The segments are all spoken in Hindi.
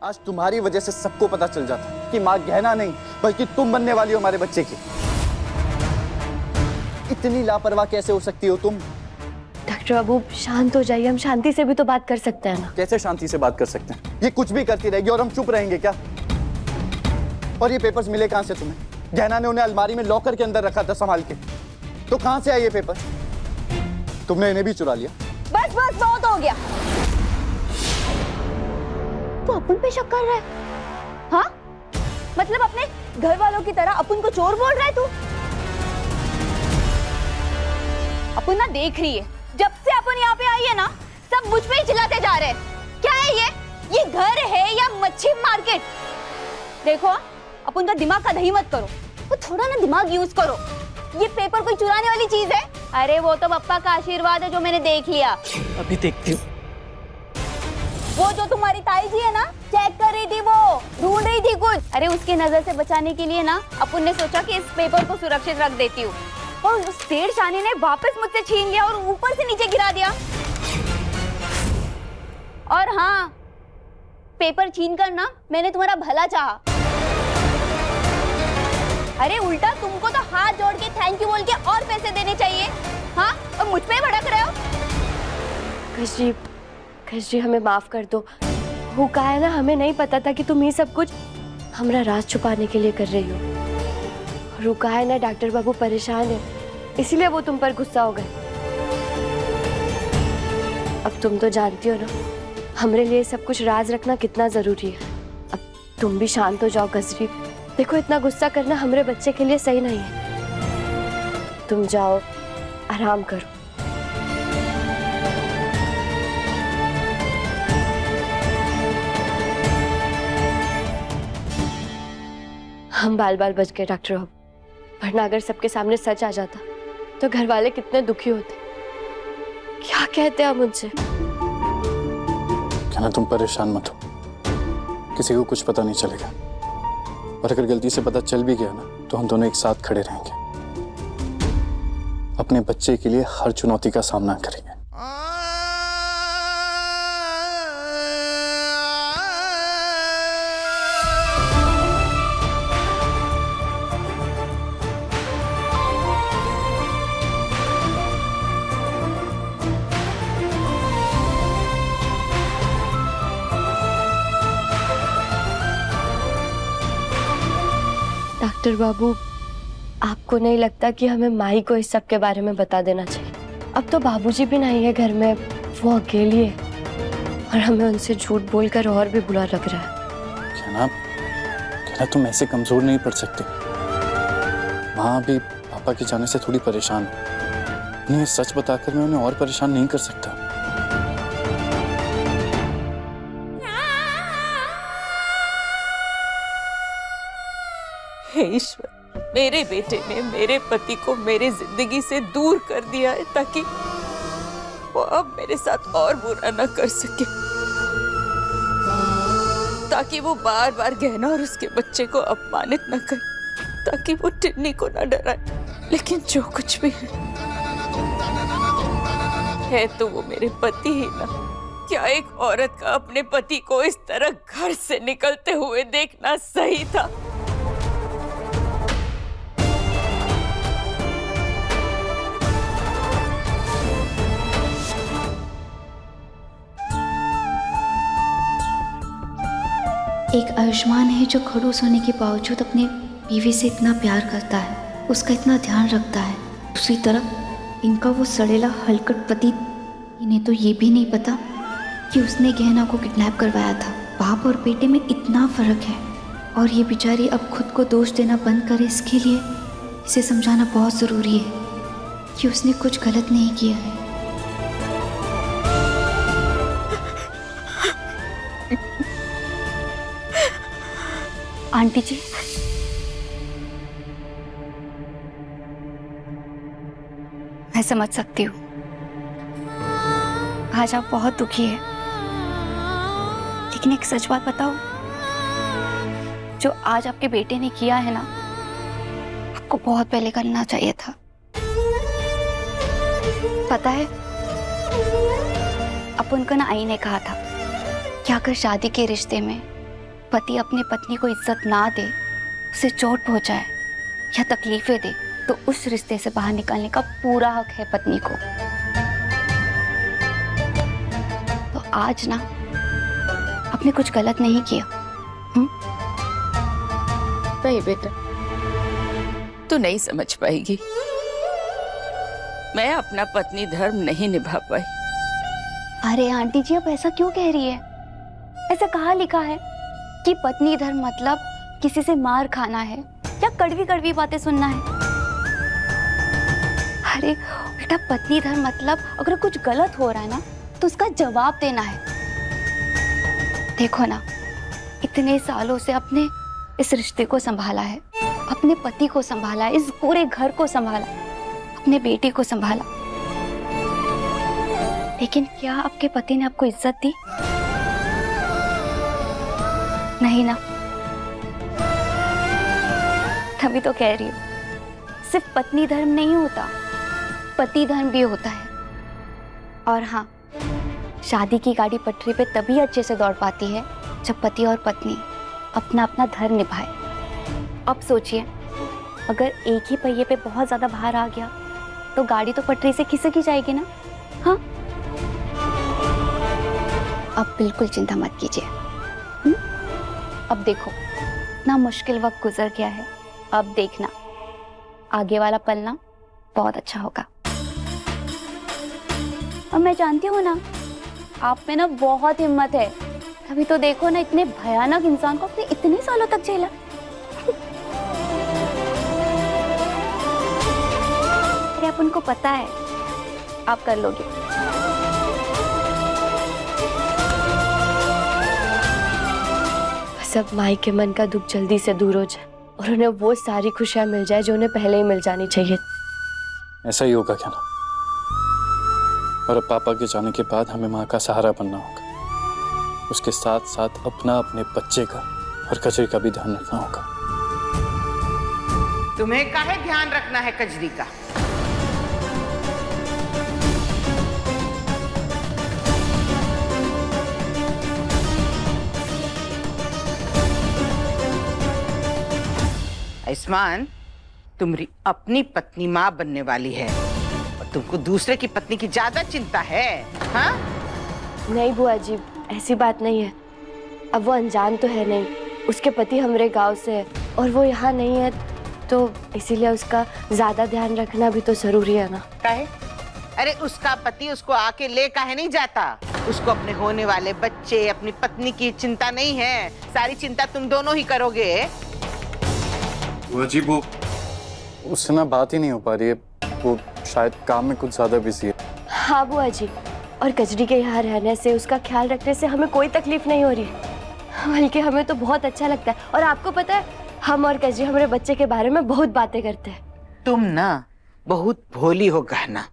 आज तुम्हारी वजह से सबको पता चल जाता कि माँ गहना नहीं बल्कि तुम बनने वाली हो हमारे बच्चे की। इतनी लापरवाह कैसे हो सकती हो तुम? डॉक्टर बाबू शांत हो जाइए, हम शांति से भी तो बात कर सकते हैं ना। कैसे शांति से बात कर सकते हैं? ये कुछ भी करती रहेगी और हम चुप रहेंगे क्या? और ये पेपर्स मिले कहां से तुम्हें? गहना ने उन्हें अलमारी में लॉकर के अंदर रखा था संभाल के, तो कहां से आए ये पेपर? तुमने इन्हें भी चुरा लिया। बस बस बहुत हो गया। तो अपन पे शक कर रहा है? हाँ, मतलब अपने घर वालों की तरह अपन को चोर बोल रहा है तू? अपन ना देख रही है, जब से अपन यहाँ पे आई है ना, सब मुझ पे ही चिल्लाते जा रहे हैं। क्या है ये घर है या मच्छी मार्केट? देखो, अपन का दिमाग का दही मत करो, वो थोड़ा ना दिमाग यूज करो। ये पेपर कोई चुराने वाली चीज है? अरे वो तो पप्पा का आशीर्वाद है जो मैंने देख लिया। अभी देखती हूँ। वो जो तुम्हारी ताई जी है ना, चेक कर रही थी, वो ढूंढ रही थी कुछ। अरे उसके नजर से बचाने के लिए ना अपन ने सोचा कि इस पेपर को सुरक्षित रख देती हूँ, और उस शेर शानी ने वापस मुझसे छीन लिया और ऊपर से नीचे गिरा दिया। और हाँ, पेपर छीन कर ना मैंने तुम्हारा भला चाहा। अरे उल्टा तुमको तो हाथ जोड़ के थैंक यू बोल के और पैसे देने चाहिए। हाँ, और मुझ पे भड़क रहे हो। कश जी हमें माफ कर दो। वो कहा है ना, हमें नहीं पता था कि तुम ये सब कुछ हमारा राज छुपाने के लिए कर रही हो। और वो कहा है ना, डॉक्टर बाबू परेशान है, इसीलिए वो तुम पर गुस्सा हो गए। अब तुम तो जानती हो ना, हमारे लिए सब कुछ राज रखना कितना जरूरी है। अब तुम भी शांत हो जाओ गजरी। देखो, इतना गुस्सा करना हमारे बच्चे के लिए सही नहीं है। तुम जाओ, आराम करो। हम बाल बाल बच गए डॉक्टर साहब, वरना अगर सबके सामने सच आ जाता तो घर वाले कितने दुखी होते। क्या कहते हैं मुझसे? कहना तुम परेशान मत हो, किसी को कुछ पता नहीं चलेगा, और अगर गलती से पता चल भी गया ना तो हम दोनों एक साथ खड़े रहेंगे, अपने बच्चे के लिए हर चुनौती का सामना करेंगे। डॉक्टर बाबू, आपको नहीं लगता कि हमें माही को इस सब के बारे में बता देना चाहिए? अब तो बाबूजी भी नहीं है घर में, वो अकेली है, और हमें उनसे झूठ बोलकर और भी बुरा लग रहा है। कहना तुम ऐसे कमजोर नहीं पड़ सकते। माँ भी पापा के जाने से थोड़ी परेशान है, उन्हें सच बताकर मैं उन्हें और परेशान नहीं कर सकता। हे ईश्वर, मेरे बेटे ने मेरे पति को मेरी जिंदगी से दूर कर दिया है ताकि वो अब मेरे साथ और बुरा न कर सके, ताकि वो बार बार गहना और उसके बच्चे को अपमानित न करे, ताकि वो टिन्नी को न डराए। लेकिन जो कुछ भी है तो वो मेरे पति ही ना। क्या एक औरत का अपने पति को इस तरह घर से निकलते हुए देखना सही था? एक आयुष्मान है जो खड़ूस होने के बावजूद अपने बीवी से इतना प्यार करता है, उसका इतना ध्यान रखता है। दूसरी तरफ इनका वो सड़ेला हलकट पति, इन्हें तो ये भी नहीं पता कि उसने गहना को किडनैप करवाया था। बाप और बेटे में इतना फर्क है, और ये बेचारी अब खुद को दोष देना बंद करे, इसके लिए इसे समझाना बहुत ज़रूरी है कि उसने कुछ गलत नहीं किया है। आंटी जी, मैं समझ सकती हूँ, आज आप बहुत दुखी है, लेकिन एक सच बात बताओ, जो आज आपके बेटे ने किया है ना, आपको बहुत पहले करना चाहिए था। पता है, अपन को ना आई ने कहा था क्या अगर शादी के रिश्ते में पति अपने पत्नी को इज्जत ना दे, उसे चोट पहुंचाए या तकलीफें दे, तो उस रिश्ते से बाहर निकलने का पूरा हक है पत्नी को। तो आज ना आपने कुछ गलत नहीं किया। नहीं बेटा, तू नहीं समझ पाएगी। मैं अपना पत्नी धर्म नहीं निभा पाई। अरे आंटी जी, अब ऐसा क्यों कह रही है? ऐसा कहाँ लिखा है कि पत्नी धर्म मतलब किसी से मार खाना है या कड़वी कड़वी बातें सुनना है? अरे बेटा, पत्नी धर्म मतलब अगर कुछ गलत हो रहा है ना तो उसका जवाब देना है। देखो ना, इतने सालों से अपने इस रिश्ते को संभाला है, अपने पति को संभाला है, इस पूरे घर को संभाला, अपने बेटे को संभाला, लेकिन क्या आपके पति ने आपको इज्जत दी? नहीं ना। तभी तो कह रही हूँ, सिर्फ पत्नी धर्म नहीं होता, पति धर्म भी होता है। और हाँ, शादी की गाड़ी पटरी पे तभी अच्छे से दौड़ पाती है जब पति और पत्नी अपना अपना धर्म निभाए। अब सोचिए, अगर एक ही पहिए पे बहुत ज्यादा भार आ गया तो गाड़ी तो पटरी से खिसक ही जाएगी ना। हाँ, अब बिल्कुल चिंता मत कीजिए। अब देखो ना, मुश्किल वक्त गुजर गया है, अब देखना आगे वाला पल ना बहुत अच्छा होगा। और मैं जानती हूँ ना, आप में ना बहुत हिम्मत है, तभी तो देखो ना, इतने भयानक इंसान को आपने इतने सालों तक झेला। अरे आप उनको पता है आप कर लोगे। सब माई के मन का दुख जल्दी से दूर हो जाए और उन्हें वो सारी खुशियां मिल जाए जो उन्हें पहले ही मिल जानी चाहिए। ऐसा ही होगा क्या ना? और अब पापा के जाने के बाद हमें माँ का सहारा बनना होगा। उसके साथ साथ अपना, अपने बच्चे का और कजरी का भी ध्यान रखना होगा। तुम्हें काहे ध्यान रखना है कजरी का? आयुष्मान, तुम्हारी अपनी पत्नी माँ बनने वाली है और तुमको दूसरे की पत्नी की ज्यादा चिंता है। हाँ? नहीं बुआ जी, ऐसी बात नहीं है। अब वो अनजान तो है नहीं, उसके पति हमारे गांव से है और वो यहाँ नहीं है, तो इसीलिए उसका ज्यादा ध्यान रखना भी तो जरूरी है ना। काहे? अरे उसका पति उसको आके ले काहे नहीं जाता? उसको अपने होने वाले बच्चे, अपनी पत्नी की चिंता नहीं है, सारी चिंता तुम दोनों ही करोगे। वो उससे ना बात ही नहीं हो पा रही है, वो शायद काम में कुछ ज्यादा बिजी है। हाँ बुआ जी, और कजरी के यहाँ रहने से, उसका ख्याल रखने से हमें कोई तकलीफ नहीं हो रही है, बल्कि हमें तो बहुत अच्छा लगता है। और आपको पता है, हम और कजरी हमारे बच्चे के बारे में बहुत बातें करते हैं। तुम ना बहुत भोली हो गहना।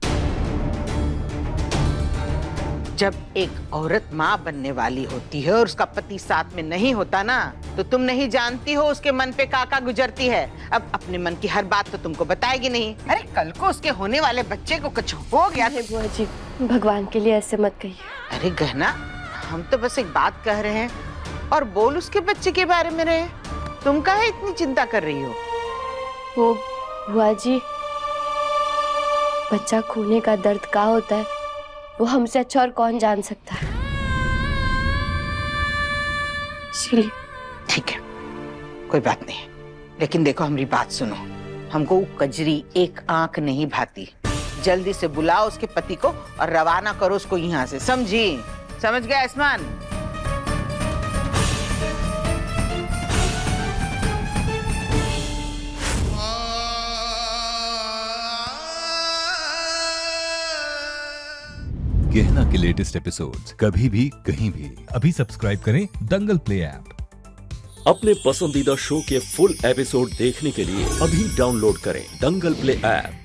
जब एक औरत माँ बनने वाली होती है और उसका पति साथ में नहीं होता ना, तो तुम नहीं जानती हो उसके मन पे का गुजरती है। अब अपने मन की हर बात तो तुमको बताएगी नहीं। अरे कल को उसके होने वाले बच्चे को कुछ हो गया तो... बुआ जी, भगवान के लिए ऐसे मत कहिए। अरे गहना, हम तो बस एक बात कह रहे हैं, और बोल उसके बच्चे के बारे में रहे। तुम काहे इतनी चिंता कर रही हो? वो बुआ जी, बच्चा खोने का दर्द क्या होता है वो हमसे अच्छा और कौन जान सकता है। चलिए ठीक है, कोई बात नहीं, लेकिन देखो हमारी बात सुनो, हमको कजरी एक आंख नहीं भाती। जल्दी से बुलाओ उसके पति को और रवाना करो उसको यहाँ से, समझी? समझ गया आयुष्मान? गहना के लेटेस्ट एपिसोड्स कभी भी कहीं भी अभी सब्सक्राइब करें दंगल प्ले ऐप। अपने पसंदीदा शो के फुल एपिसोड देखने के लिए अभी डाउनलोड करें दंगल प्ले ऐप।